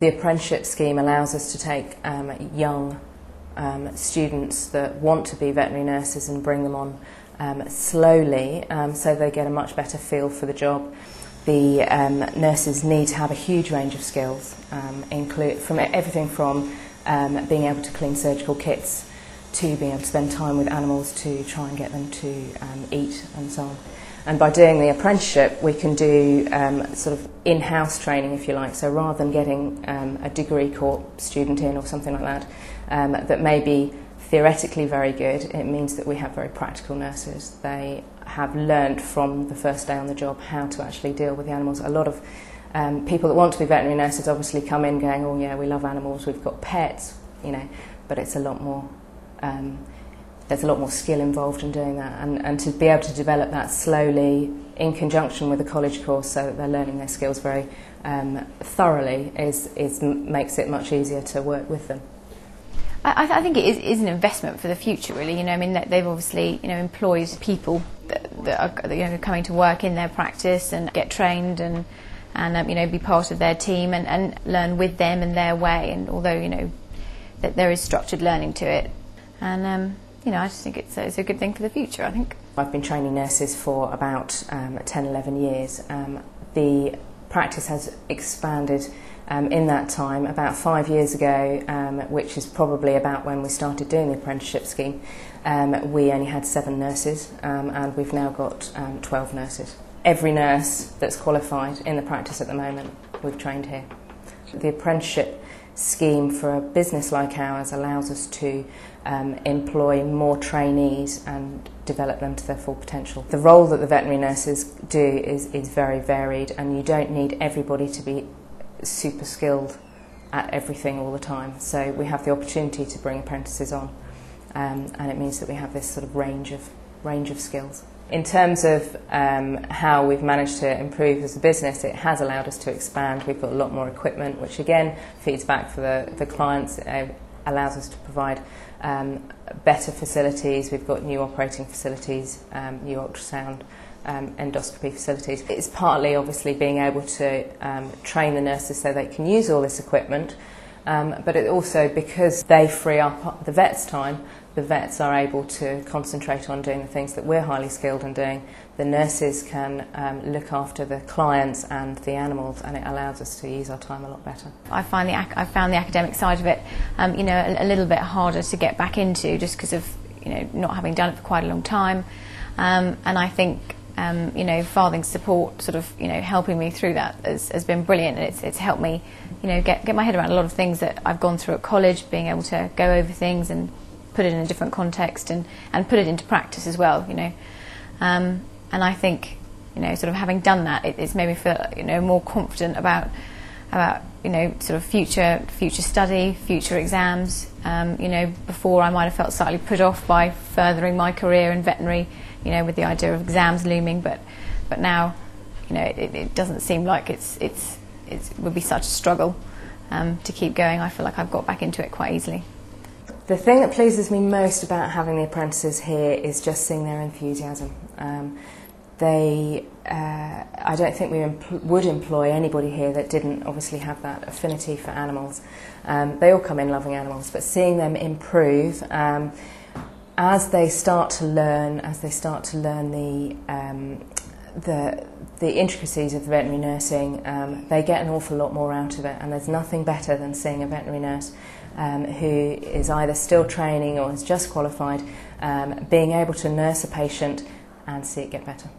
The apprenticeship scheme allows us to take young students that want to be veterinary nurses and bring them on slowly, so they get a much better feel for the job. The nurses need to have a huge range of skills, from everything from being able to clean surgical kits to being able to spend time with animals to try and get them to eat and so on. And by doing the apprenticeship, we can do sort of in-house training, if you like. So rather than getting a degree course student in or something like that, that may be theoretically very good, it means that we have very practical nurses. They have learned from the first day on the job how to actually deal with the animals. A lot of people that want to be veterinary nurses obviously come in going, oh yeah, we love animals, we've got pets, you know, but it's a lot more, there's a lot more skill involved in doing that, and to be able to develop that slowly in conjunction with a college course so that they're learning their skills very thoroughly makes it much easier to work with them. I think it is an investment for the future, really. You know, I mean, they've obviously, you know, employed people that are, you know, coming to work in their practice and get trained and you know, be part of their team and learn with them and their way. And although, you know, that there is structured learning to it, and you know, I just think it's a good thing for the future, I think. I've been training nurses for about 10, 11 years. The practice has expanded in that time. About 5 years ago, which is probably about when we started doing the apprenticeship scheme, we only had 7 nurses, and we've now got 12 nurses. Every nurse that's qualified in the practice at the moment, we've trained here. The apprenticeship scheme for a business like ours allows us to employ more trainees and develop them to their full potential. The role that the veterinary nurses do is very varied, and you don't need everybody to be super skilled at everything all the time. So we have the opportunity to bring apprentices on, and it means that we have this sort of range of skills. In terms of how we've managed to improve as a business, it has allowed us to expand. We've got a lot more equipment, which again feeds back for the clients. It allows us to provide better facilities. We've got new operating facilities, new ultrasound, endoscopy facilities. It's partly obviously being able to train the nurses so they can use all this equipment, but it also, because they free up the vet's time, the vets are able to concentrate on doing the things that we're highly skilled in doing. The nurses can look after the clients and the animals, and it allows us to use our time a lot better. I found the academic side of it, you know, a little bit harder to get back into, just because of, you know, not having done it for quite a long time, and I think you know, Farthing's support, sort of, you know, helping me through that has been brilliant, and it's helped me, you know, get my head around a lot of things that I've gone through at college, being able to go over things and put it in a different context and put it into practice as well, you know. And I think, you know, sort of having done that, it's made me feel, you know, more confident about you know, sort of future study, future exams. You know, before I might have felt slightly put off by furthering my career in veterinary, you know, with the idea of exams looming, but now, you know, it doesn't seem like it would be such a struggle to keep going. I feel like I've got back into it quite easily. The thing that pleases me most about having the apprentices here is just seeing their enthusiasm. I don't think we would employ anybody here that didn't obviously have that affinity for animals. They all come in loving animals, but seeing them improve as they start to learn, the intricacies of veterinary nursing, they get an awful lot more out of it, and there's nothing better than seeing a veterinary nurse who is either still training or has just qualified, being able to nurse a patient and see it get better.